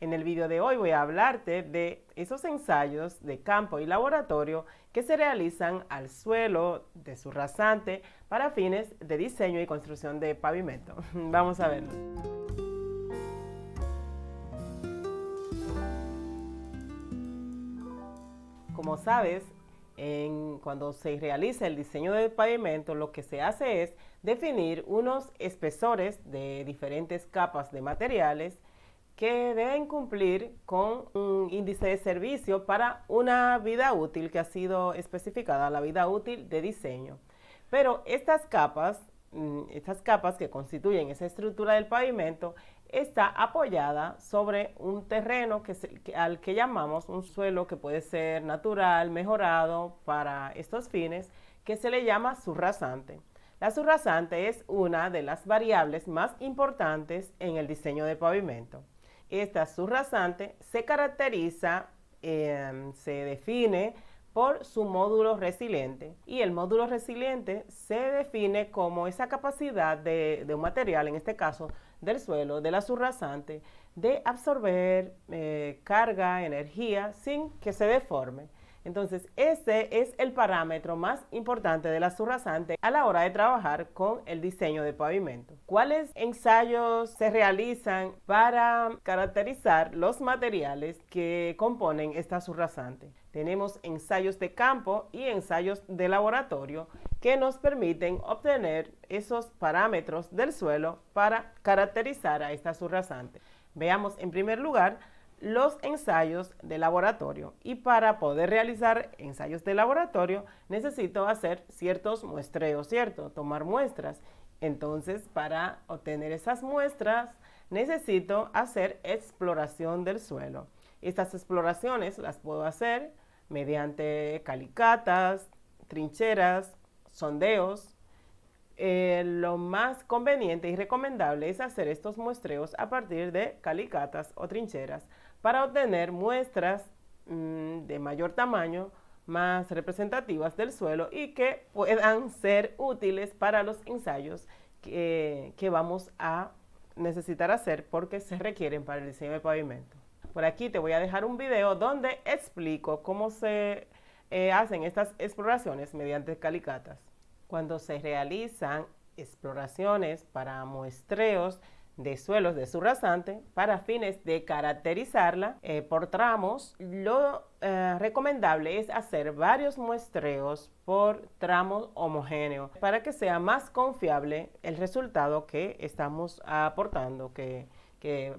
En el video de hoy voy a hablarte de esos ensayos de campo y laboratorio que se realizan al suelo de su rasante para fines de diseño y construcción de pavimento. Vamos a verlo. Como sabes, cuando se realiza el diseño del pavimento, lo que se hace es definir unos espesores de diferentes capas de materiales que deben cumplir con un índice de servicio para una vida útil que ha sido especificada, la vida útil de diseño. Pero estas capas que constituyen esa estructura del pavimento, está apoyada sobre un terreno al que llamamos un suelo que puede ser natural, mejorado para estos fines, que se le llama subrasante. La subrasante es una de las variables más importantes en el diseño de pavimento. Esta subrasante se caracteriza, se define por su módulo resiliente, y el módulo resiliente se define como esa capacidad de un material, en este caso del suelo, de la subrasante, de absorber carga, energía, sin que se deforme. Entonces, este es el parámetro más importante de la subrasante a la hora de trabajar con el diseño de pavimento. ¿Cuáles ensayos se realizan para caracterizar los materiales que componen esta subrasante? Tenemos ensayos de campo y ensayos de laboratorio que nos permiten obtener esos parámetros del suelo para caracterizar a esta subrasante. Veamos en primer lugar los ensayos de laboratorio, y para poder realizar ensayos de laboratorio necesito hacer ciertos muestreos, ¿cierto? Tomar muestras. Entonces, para obtener esas muestras necesito hacer exploración del suelo. Estas exploraciones las puedo hacer mediante calicatas, trincheras, sondeos. Lo más conveniente y recomendable es hacer estos muestreos a partir de calicatas o trincheras para obtener muestras de mayor tamaño, más representativas del suelo y que puedan ser útiles para los ensayos que vamos a necesitar hacer porque se requieren para el diseño de pavimento. Por aquí te voy a dejar un video donde explico cómo se hacen estas exploraciones mediante calicatas. Cuando se realizan exploraciones para muestreos de suelos de subrasante para fines de caracterizarla por tramos, lo recomendable es hacer varios muestreos por tramos homogéneos para que sea más confiable el resultado que estamos aportando, que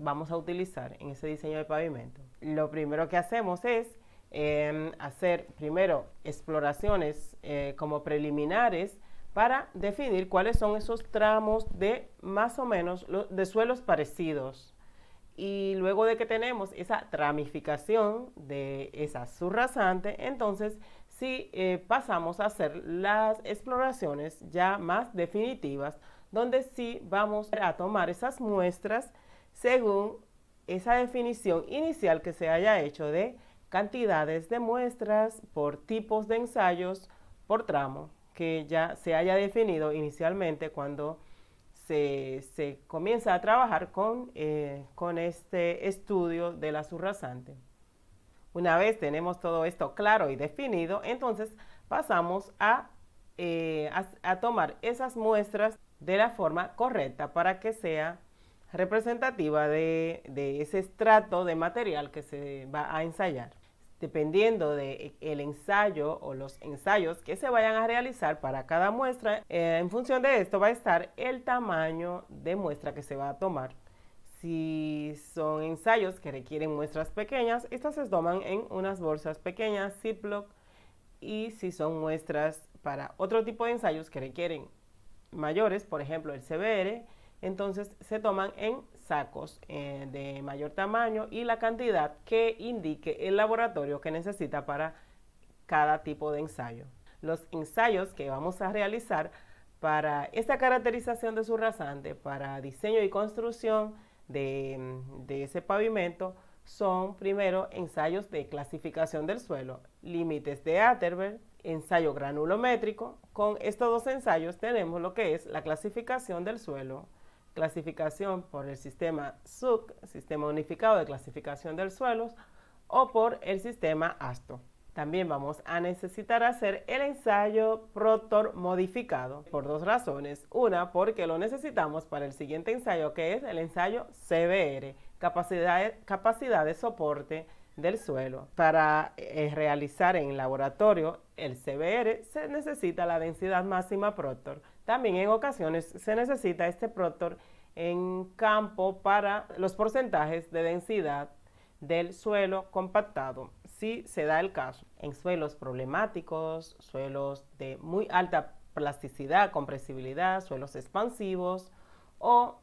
vamos a utilizar en ese diseño de pavimento. Lo primero que hacemos es hacer primero exploraciones como preliminares para definir cuáles son esos tramos de más o menos de suelos parecidos. Y luego de que tenemos esa tramificación de esa subrasante, entonces sí pasamos a hacer las exploraciones ya más definitivas, donde sí vamos a tomar esas muestras según esa definición inicial que se haya hecho de cantidades de muestras por tipos de ensayos por tramo, que ya se haya definido inicialmente cuando se comienza a trabajar con este estudio de la subrasante. Una vez tenemos todo esto claro y definido, entonces pasamos a tomar esas muestras de la forma correcta para que sea representativa de ese estrato de material que se va a ensayar. Dependiendo del ensayo o los ensayos que se vayan a realizar para cada muestra, en función de esto va a estar el tamaño de muestra que se va a tomar. Si son ensayos que requieren muestras pequeñas, estas se toman en unas bolsas pequeñas, Ziploc, y si son muestras para otro tipo de ensayos que requieren mayores, por ejemplo el CBR, entonces se toman en sacos de mayor tamaño y la cantidad que indique el laboratorio que necesita para cada tipo de ensayo. Los ensayos que vamos a realizar para esta caracterización de subrasante, para diseño y construcción de ese pavimento, son primero ensayos de clasificación del suelo, límites de Atterberg, ensayo granulométrico. Con estos dos ensayos tenemos lo que es la clasificación del suelo, clasificación por el sistema SUC, Sistema Unificado de Clasificación del Suelo, o por el sistema ASTO. También vamos a necesitar hacer el ensayo Proctor modificado por dos razones. Una, porque lo necesitamos para el siguiente ensayo, que es el ensayo CBR, capacidad de soporte del suelo. Para realizar en laboratorio el CBR se necesita la densidad máxima Proctor. También en ocasiones se necesita este Proctor en campo para los porcentajes de densidad del suelo compactado, si se da el caso. En suelos problemáticos, suelos de muy alta plasticidad, compresibilidad, suelos expansivos o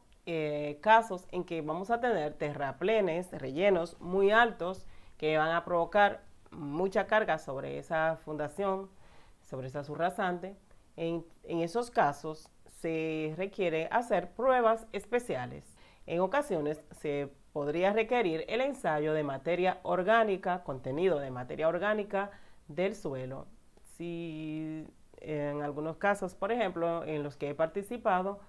casos en que vamos a tener terraplenes, rellenos muy altos que van a provocar mucha carga sobre esa fundación, sobre esa subrasante. En esos casos se requiere hacer pruebas especiales. En ocasiones se podría requerir el ensayo de materia orgánica, contenido de materia orgánica del suelo. Si en algunos casos, por ejemplo, en los que he participado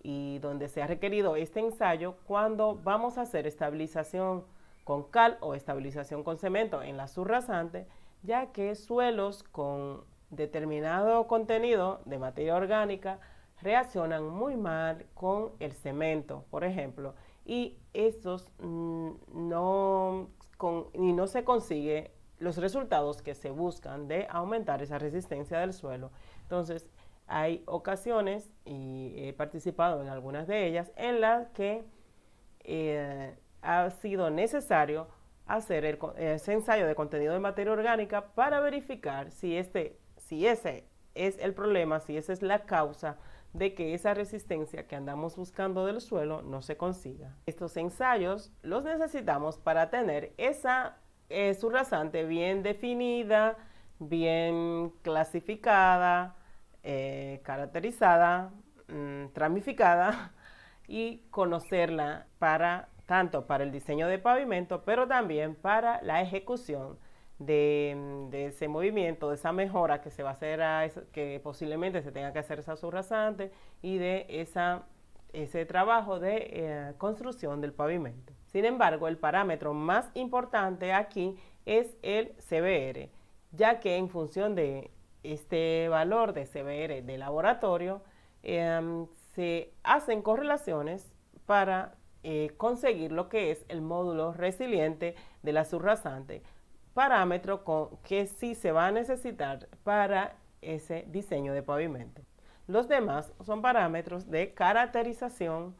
y donde se ha requerido este ensayo, cuando vamos a hacer estabilización con cal o estabilización con cemento en la subrasante, ya que suelos con determinado contenido de materia orgánica reaccionan muy mal con el cemento, por ejemplo, y estos no se consigue los resultados que se buscan de aumentar esa resistencia del suelo. Entonces, hay ocasiones, y he participado en algunas de ellas, en las que ha sido necesario hacer ese ensayo de contenido de materia orgánica para verificar si ese es el problema, si esa es la causa de que esa resistencia que andamos buscando del suelo no se consiga. Estos ensayos los necesitamos para tener esa subrasante bien definida, bien clasificada, caracterizada, tramificada y conocerla tanto para el diseño de pavimento, pero también para la ejecución de ese movimiento, de esa mejora que se va a hacer, que posiblemente se tenga que hacer esa subrasante, y de ese trabajo de construcción del pavimento. Sin embargo, el parámetro más importante aquí es el CBR, ya que en función de este valor de CBR de laboratorio, se hacen correlaciones para conseguir lo que es el módulo resiliente de la subrasante, parámetro que sí se va a necesitar para ese diseño de pavimento. Los demás son parámetros de caracterización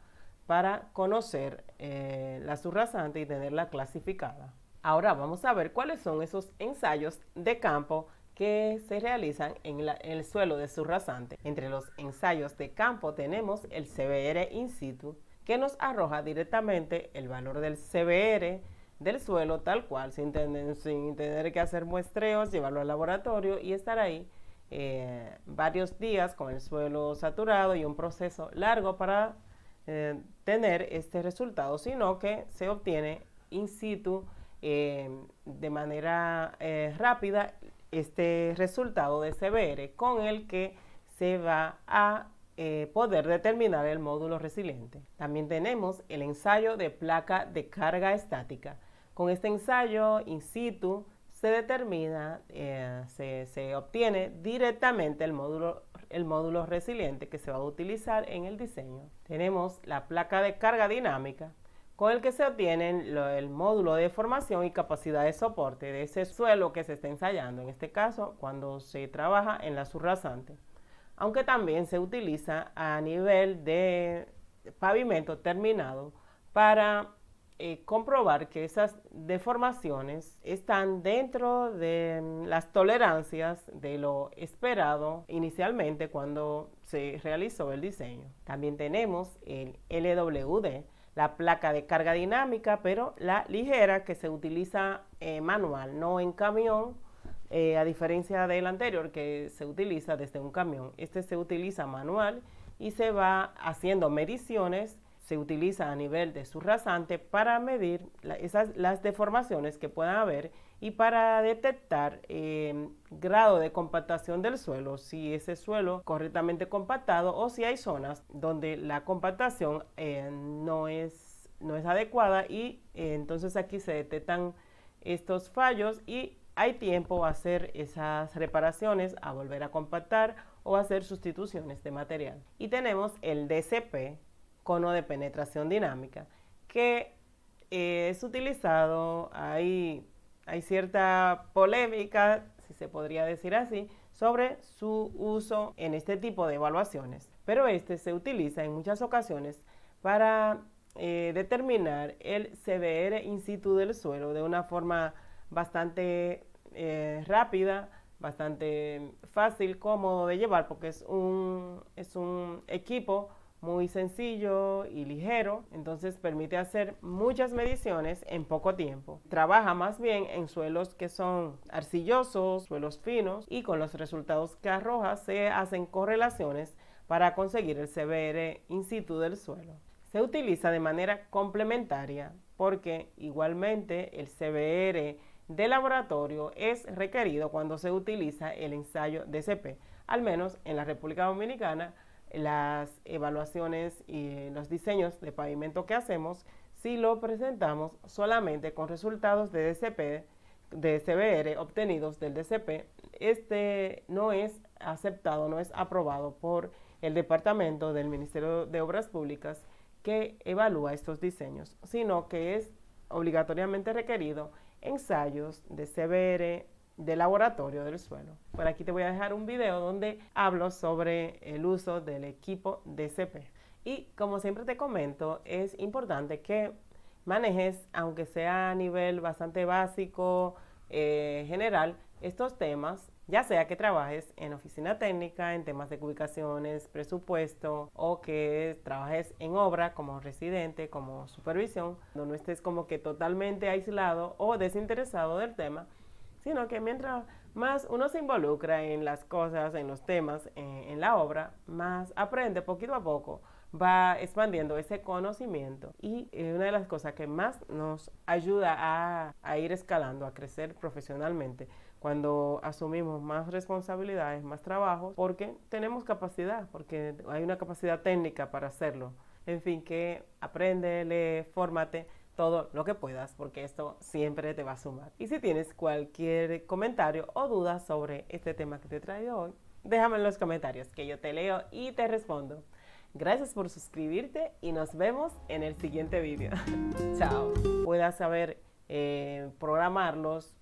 para conocer la subrasante y tenerla clasificada. Ahora vamos a ver cuáles son esos ensayos de campo que se realizan en el suelo de subrasante. Entre los ensayos de campo tenemos el CBR in situ, que nos arroja directamente el valor del CBR del suelo tal cual, sin tener que hacer muestreos, llevarlo al laboratorio y estar ahí varios días con el suelo saturado y un proceso largo para tener este resultado, sino que se obtiene in situ de manera rápida este resultado de CBR, con el que se va a poder determinar el módulo resiliente. También tenemos el ensayo de placa de carga estática. Con este ensayo in situ se determina, se obtiene directamente el módulo resiliente que se va a utilizar en el diseño. Tenemos la placa de carga dinámica, con el que se obtiene el módulo de formación y capacidad de soporte de ese suelo que se está ensayando, en este caso cuando se trabaja en la subrasante, aunque también se utiliza a nivel de pavimento terminado para comprobar que esas deformaciones están dentro de las tolerancias de lo esperado inicialmente cuando se realizó el diseño. También tenemos el LWD, la placa de carga dinámica, pero la ligera, que se utiliza manual, no en camión, a diferencia del anterior que se utiliza desde un camión. Este se utiliza manual y se va haciendo mediciones se utiliza a nivel de subrasante para medir las deformaciones que puedan haber y para detectar grado de compactación del suelo, si ese suelo correctamente compactado o si hay zonas donde la compactación no es adecuada y entonces aquí se detectan estos fallos y hay tiempo a hacer esas reparaciones, a volver a compactar o a hacer sustituciones de material. Y tenemos el DCP, cono de penetración dinámica, que es utilizado, hay cierta polémica, si se podría decir así, sobre su uso en este tipo de evaluaciones, pero este se utiliza en muchas ocasiones para determinar el CBR in situ del suelo de una forma bastante rápida, bastante fácil, cómodo de llevar, porque es un equipo muy sencillo y ligero, entonces permite hacer muchas mediciones en poco tiempo. Trabaja más bien en suelos que son arcillosos, suelos finos, y con los resultados que arroja se hacen correlaciones para conseguir el CBR in situ del suelo. Se utiliza de manera complementaria porque igualmente el CBR de laboratorio es requerido cuando se utiliza el ensayo DCP, al menos en la República Dominicana. Las evaluaciones y los diseños de pavimento que hacemos, si lo presentamos solamente con resultados de DCP, de CBR obtenidos del DCP, este no es aceptado, no es aprobado por el Departamento del Ministerio de Obras Públicas que evalúa estos diseños, sino que es obligatoriamente requerido ensayos de CBR de laboratorio del suelo. Por aquí te voy a dejar un video donde hablo sobre el uso del equipo DCP. Y como siempre te comento, es importante que manejes, aunque sea a nivel bastante básico, general, estos temas, ya sea que trabajes en oficina técnica, en temas de ubicaciones, presupuesto, o que trabajes en obra como residente, como supervisión, donde no estés como que totalmente aislado o desinteresado del tema, sino que mientras más uno se involucra en las cosas, en los temas, en la obra, más aprende poquito a poco, va expandiendo ese conocimiento y una de las cosas que más nos ayuda a ir escalando, a crecer profesionalmente, cuando asumimos más responsabilidades, más trabajos, porque tenemos capacidad, porque hay una capacidad técnica para hacerlo. En fin, que aprende, lee, fórmate, todo lo que puedas, porque esto siempre te va a sumar. Y si tienes cualquier comentario o duda sobre este tema que te he traído hoy, déjame en los comentarios que yo te leo y te respondo. Gracias por suscribirte y nos vemos en el siguiente vídeo. Chao. Puedas saber programarlos